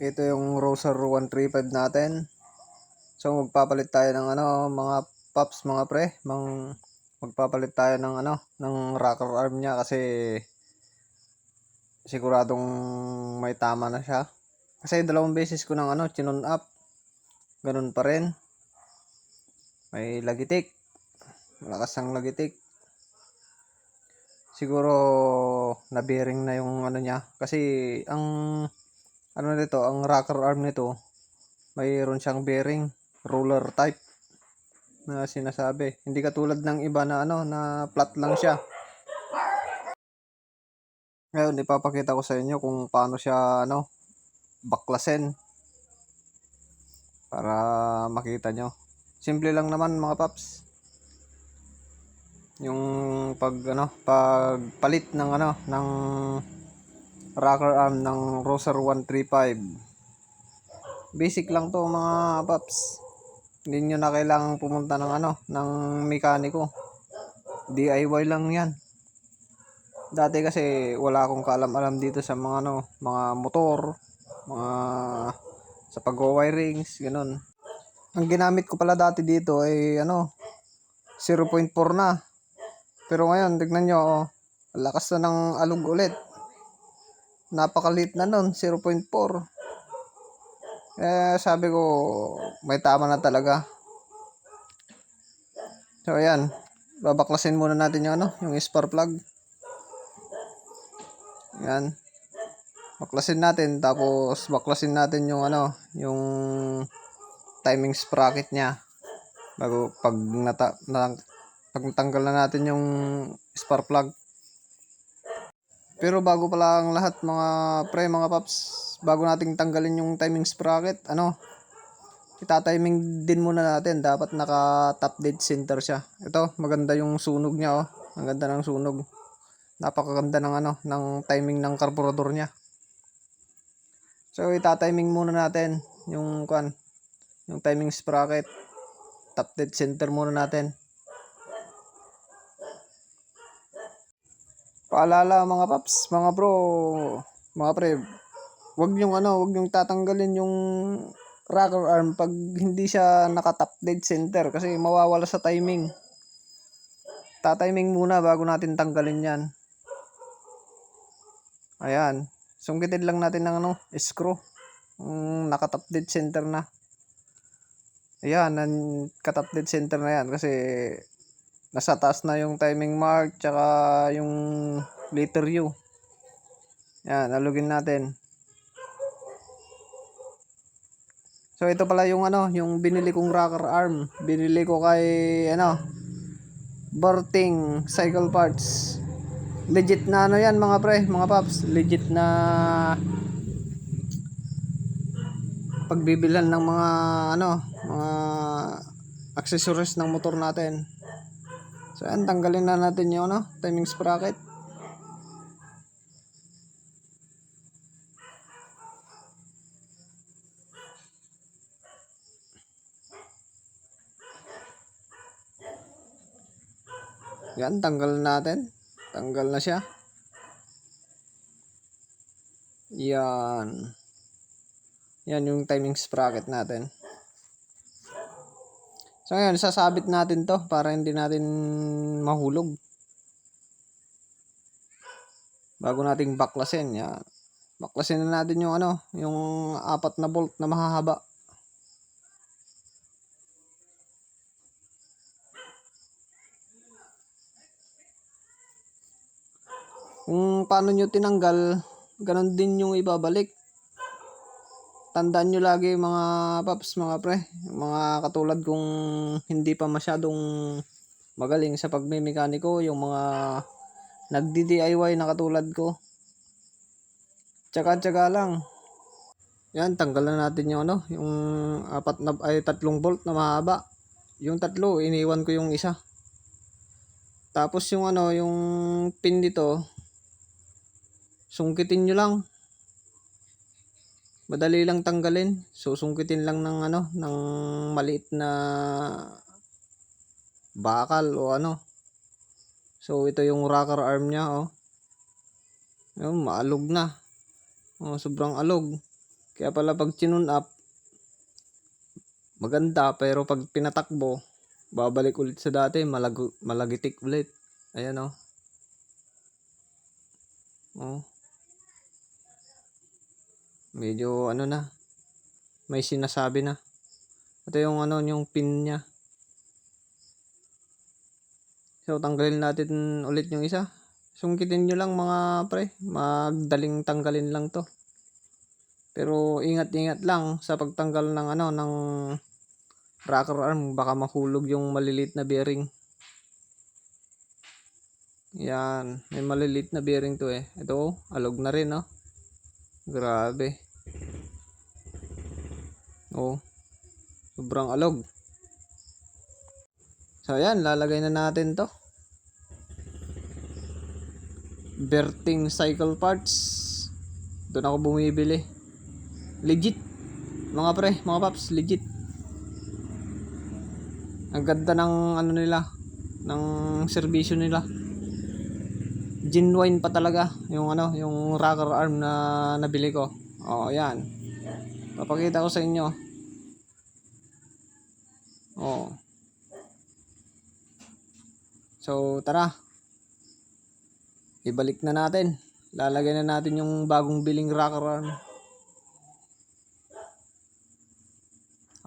Ito yung Roser 135 natin. So magpapalit tayo ng mga pops, mga pre. Magpapalit tayo ng ng rocker arm niya kasi siguradong may tama na siya. Kasi dalawang beses ko nang chinon up. Ganun pa rin. May lagitik. Malakas ang lagitik. Siguro na-bearing na yung niya kasi ang nito, ang rocker arm nito, mayroon siyang bearing, roller type na sinasabi. Hindi katulad ng iba na na flat lang siya. Ngayon ipapakita ko sa inyo kung paano siya baklasin para makita nyo. Simple lang naman mga paps. Yung pagpalit ng ng rocker arm ng Roser 135. Basic lang to mga paps. Hindi nyo na kailangang pumunta ng ng mekaniko. DIY lang yan. Dati kasi wala akong kaalam-alam dito sa mga mga motor, mga sa pag-wirings, ganun. Ang ginamit ko pala dati dito ay 0.4 na. Pero ngayon, tignan nyo, lakas na ng alog ulit. Napakalit na nun, 0.4. Sabi ko, may tama na talaga. So, ayan. Babaklasin muna natin yung yung spark plug. Ayan. Baklasin natin, tapos baklasin natin yung yung timing sprocket niya. Bago pag natanggal na natin yung spark plug. Pero bago pala ang lahat mga pre, mga paps, bago nating tanggalin yung timing sprocket, ita-timing din muna natin. Dapat naka top dead center siya. Ito, maganda yung sunog niya, oh. Ang ganda ng sunog. Napakaganda ng ng timing ng carburetor niya. So ita-timing muna natin yung yung timing sprocket. Top dead center muna natin. Paalala mga paps, mga bro, mga pre, wag yung tatanggalin yung rocker arm pag hindi siya naka-top dead center kasi mawawala sa timing. Ta-timing muna bago natin tanggalin 'yan. Ayan. Sungkitin lang natin ng screw. Naka-top dead center na. Ayan, naka-top dead center na 'yan kasi nasa taas na yung timing mark tsaka yung letter U. Yan, alugin natin. So ito pala yung yung binili kong rocker arm. Binili ko kay Berting Cycle Parts. Legit na yan mga pre, mga paps. Legit na pagbibilhan ng mga mga accessories ng motor natin. So yan, tanggalin na natin yung timing sprocket. Yan, tanggal natin. Tanggal na siya. Yan. Yan yung timing sprocket natin. So ngayon, sasabit natin to para hindi natin mahulog. Bago nating baklasin, yan. Baklasin na natin yung yung 4 na bolt na mahahaba. Kung paano nyo tinanggal, ganun din yung ibabalik. Tandaan nyo lagi mga paps, mga pre, mga katulad kung hindi pa masyadong magaling sa pagmemekaniko, yung mga nagdi-DIY na katulad ko. Tsaga-tsaga lang. Yan, tanggal na natin yung yung 3 bolt na mahaba. Yung 3, iniwan ko yung isa. Tapos yung yung pin dito, sungkitin nyo lang. Madali lang tanggalin. Susungkitin lang ng ng maliit na bakal o So ito yung rocker arm niya, oh. Yung maalog na. Oh, sobrang alog. Kaya pala pag chinun up, maganda, pero pag pinatakbo, babalik ulit sa dati, malagitik ulit. Ayan oh. Oh. Medyo ano na, may sinasabi na. Ito yung ano, yung pin niya. So tanggalin natin ulit yung isa. Sungkitin nyo lang mga pre, magdaling tanggalin lang to. Pero ingat-ingat lang sa pagtanggal ng ano, ng rocker arm, baka mahulog yung malilit na bearing. Yan, may malilit na bearing to eh. Ito, alog na rin oh. Grabe. Oh. Sobrang alog. So yan, lalagay na natin to. Berting cycle parts. Doon ako bumibili. Legit. Mga pre, mga paps, legit. Ang ganda ng ano nila, ng serbisyo nila. Genuine pa talaga yung ano, yung rocker arm na nabili ko. Oh, yan. Papakita ko sa inyo. Oh. So, tara. Ibalik na natin. Lalagay na natin yung bagong biling rocker arm.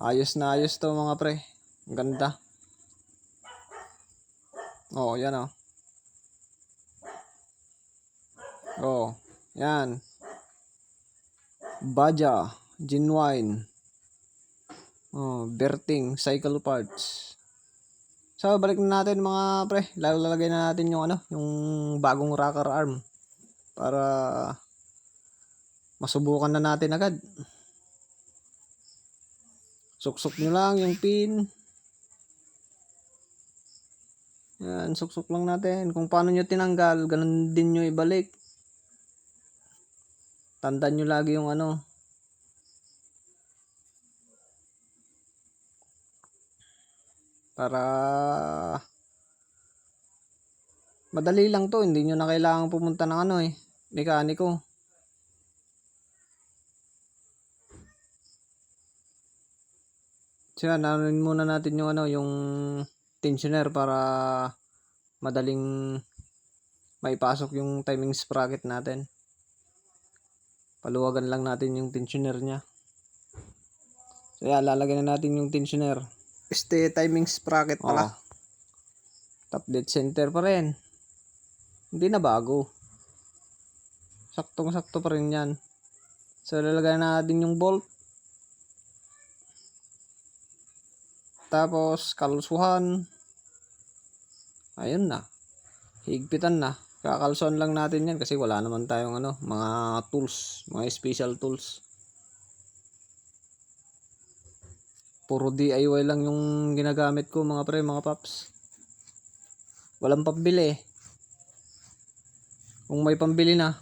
Ayos na ayos to mga pre. Ang ganda. Oh, yan oh. Oh, yan. Baja, genuine. Oh, Berting cycle parts. So, balik na natin mga pre. Lalagay na natin yung ano, yung bagong rocker arm para masubukan na natin agad. Suksok nyo lang yung pin. Yan, suksok lang natin. Kung paano nyo tinanggal, ganun din nyo ibalik. Tandaan nyo lagi yung ano. Para madali lang to. Hindi nyo na kailangan pumunta ng ano eh, mekaniko. So yan, anuin muna natin yung ano, yung tensioner para madaling maipasok yung timing sprocket natin. Paluwagan lang natin yung tensioner niya. So yan, lalagyan na natin yung tensioner. Timing sprocket pala. Top dead center pa rin. Hindi na bago. Saktong-sakto pa rin yan. So lalagyan natin yung bolt. Tapos kalsuhan. Ayun na. Higpitan na. Kakalsuhan lang natin yan kasi wala naman tayong ano, mga tools, mga special tools. Puro DIY lang yung ginagamit ko mga pre, mga paps. Walang pambili. Kung may pambili na,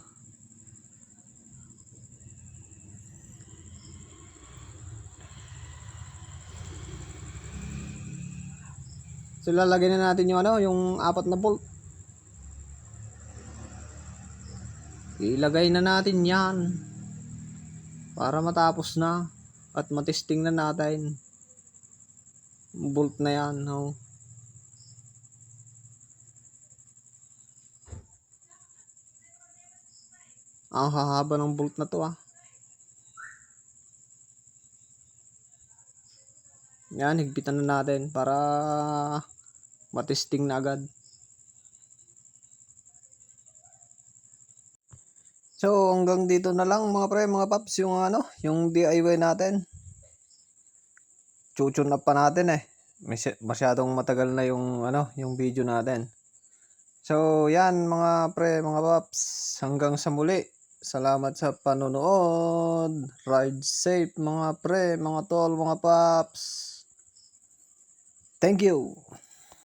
so lalagyan na natin yung ano, yung 4 na bolt. Ilagay na natin yan para matapos na at matesting na natin. Bolt na yan, oh. Ang hahaba ng bolt na to ah. Yan, higpitan na natin para matesting na agad. So hanggang dito na lang mga pre, mga paps, yung ano, yung DIY natin. Chuchun up pa natin eh. Masyadong matagal na yung ano, yung video natin. So yan mga pre, mga paps, hanggang sa muli. Salamat sa panonood. Ride safe mga pre, mga tol, mga paps. Thank you.